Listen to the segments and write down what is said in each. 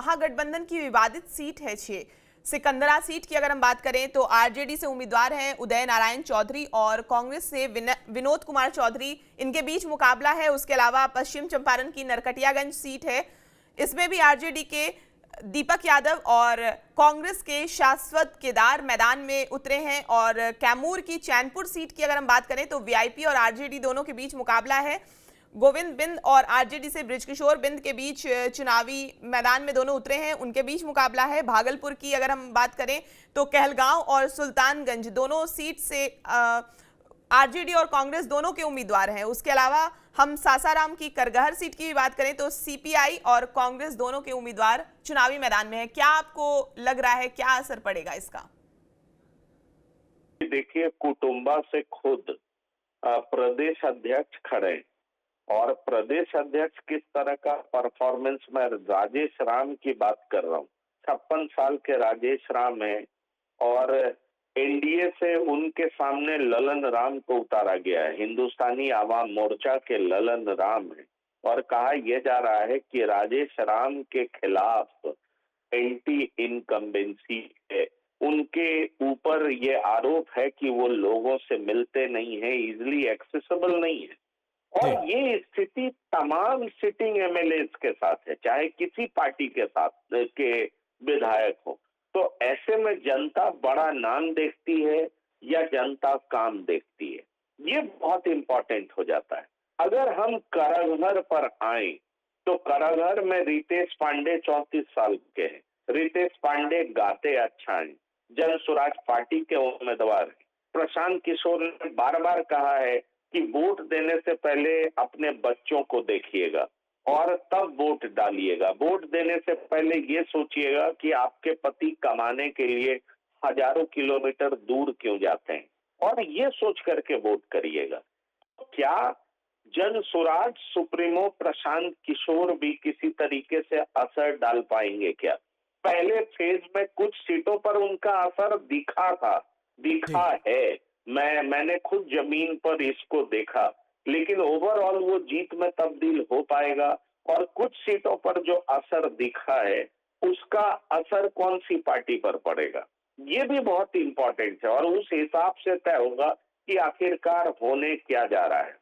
महागठबंधन की विवादित सीट है 6 सिकंदरा सीट की अगर हम बात करें तो आरजेडी से उम्मीदवार हैं उदय नारायण चौधरी और कांग्रेस से विनोद कुमार चौधरी, इनके बीच मुकाबला है। उसके अलावा पश्चिम चंपारण की नरकटियागंज सीट है, इसमें भी आरजेडी के दीपक यादव और कांग्रेस के शाश्वत केदार मैदान में उतरे हैं। और कैमूर की चैनपुर सीट की अगर हम बात करें तो वीआईपी और आरजेडी दोनों के बीच मुकाबला है। गोविंद बिंद और आरजेडी से बृजकिशोर बिंद के बीच चुनावी मैदान में दोनों उतरे हैं, उनके बीच मुकाबला है। भागलपुर की अगर हम बात करें तो कहलगांव और सुल्तानगंज दोनों सीट से आरजेडी और कांग्रेस दोनों के उम्मीदवार हैं। उसके अलावा हम सासाराम की करगहर सीट की भी बात करें तो सीपीआई और कांग्रेस दोनों के उम्मीदवार चुनावी मैदान में है। क्या आपको लग रहा है, क्या असर पड़ेगा इसका? देखिए, कुटुंबा से खुद प्रदेश अध्यक्ष खड़े और प्रदेश अध्यक्ष किस तरह का परफॉर्मेंस, मैं राजेश राम की बात कर रहा हूँ। 56 साल के राजेश राम है और एनडीए से उनके सामने ललन राम को उतारा गया है। हिंदुस्तानी आवाम मोर्चा के ललन राम है और कहा यह जा रहा है कि राजेश राम के खिलाफ एंटी इनकम्बेंसी है। उनके ऊपर ये आरोप है कि वो लोगों से मिलते नहीं है, इजिली एक्सेसिबल नहीं है। और ये स्थिति तमाम सिटिंग एमएलए के साथ है, चाहे किसी पार्टी के साथ के विधायक हो। तो ऐसे में जनता बड़ा नाम देखती है या जनता काम देखती है, ये बहुत इंपॉर्टेंट हो जाता है। अगर हम करगहर पर आए तो करगहर में रितेश पांडे 34 साल के हैं। रितेश पांडे गाते अच्छा है, जन स्वराज पार्टी के उम्मीदवार हैं। प्रशांत किशोर ने बार बार कहा है कि वोट देने से पहले अपने बच्चों को देखिएगा और तब वोट डालिएगा। वोट देने से पहले ये सोचिएगा कि आपके पति कमाने के लिए हजारों किलोमीटर दूर क्यों जाते हैं, और ये सोच करके वोट करिएगा। क्या जन स्वराज सुप्रीमो प्रशांत किशोर भी किसी तरीके से असर डाल पाएंगे? क्या पहले फेज में कुछ सीटों पर उनका असर दिखा है, मैंने खुद जमीन पर इसको देखा, लेकिन ओवरऑल वो जीत में तब्दील हो पाएगा? और कुछ सीटों पर जो असर दिखा है उसका असर कौन सी पार्टी पर पड़ेगा, ये भी बहुत इंपॉर्टेंट है और उस हिसाब से तय होगा कि आखिरकार होने क्या जा रहा है।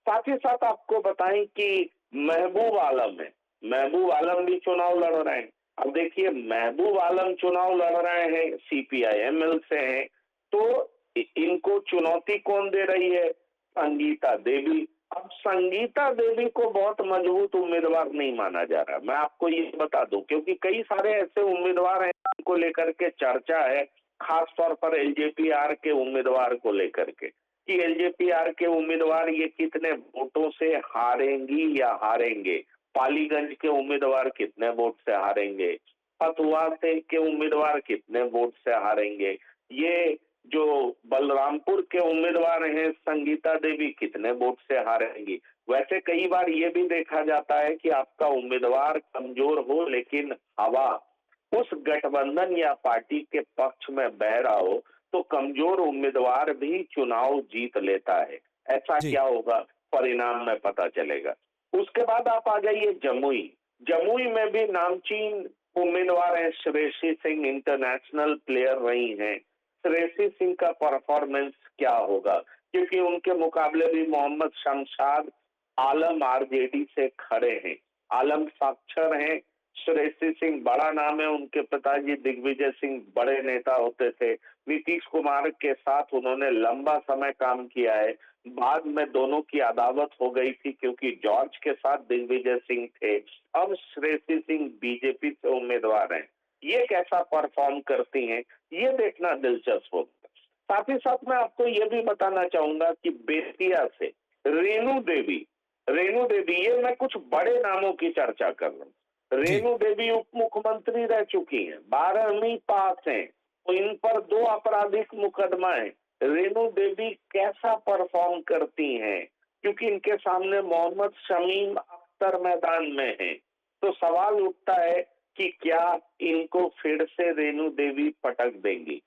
साथ ही साथ आपको बताएं कि महबूब आलम भी चुनाव लड़ रहे हैं। अब देखिए, महबूब आलम चुनाव लड़ रहे हैं, सीपीआईएमएल से हैं, तो इनको चुनौती कौन दे रही है? संगीता देवी। अब संगीता देवी को बहुत मजबूत उम्मीदवार नहीं माना जा रहा, मैं आपको ये बता दूं, क्योंकि कई सारे ऐसे उम्मीदवार हैं जिनको लेकर के चर्चा है, खास तौर पर एलजेपीआर के उम्मीदवार को लेकर के कि एलजेपीआर के उम्मीदवार ये कितने वोटों से हारेंगी या हारेंगे, पालीगंज के उम्मीदवार कितने वोट से हारेंगे, फतुहा से के उम्मीदवार कितने वोट से हारेंगे, ये जो बलरामपुर के उम्मीदवार हैं संगीता देवी कितने वोट से हारेंगी। वैसे कई बार ये भी देखा जाता है कि आपका उम्मीदवार कमजोर हो लेकिन हवा उस गठबंधन या पार्टी के पक्ष में बह रहा हो तो कमजोर उम्मीदवार भी चुनाव जीत लेता है। ऐसा क्या होगा, परिणाम में पता चलेगा। उसके बाद आप आ जाइए जमुई में भी नामचीन उम्मीदवार हैं। श्रेयसी सिंह इंटरनेशनल प्लेयर रही हैं। श्रेयसी सिंह का परफॉर्मेंस क्या होगा, क्योंकि उनके मुकाबले भी मोहम्मद शमशाद आलम आरजेडी से खड़े हैं। आलम साक्षर हैं, श्रेयसी सिंह बड़ा नाम है, उनके पिताजी दिग्विजय सिंह बड़े नेता होते थे। नीतीश कुमार के साथ उन्होंने लंबा समय काम किया है। बाद में दोनों की अदावत हो गई थी क्योंकि जॉर्ज के साथ दिग्विजय सिंह थे। अब श्रेयसी सिंह बीजेपी से उम्मीदवार हैं, ये कैसा परफॉर्म करती हैं, ये देखना दिलचस्प होगा। साथ ही साथ मैं आपको ये भी बताना चाहूंगा कि बेतिया से रेणु देवी, ये मैं कुछ बड़े नामों की चर्चा कर रहा हूँ। रेणु देवी उप मुख्यमंत्री रह चुकी हैं, 12वीं पास हैं, तो इन पर 2 आपराधिक मुकदमा है। रेणु देवी कैसा परफॉर्म करती हैं, क्योंकि इनके सामने मोहम्मद शमीम अख्तर मैदान में है। तो सवाल उठता है कि क्या इनको फिर से रेणु देवी पटक देंगी।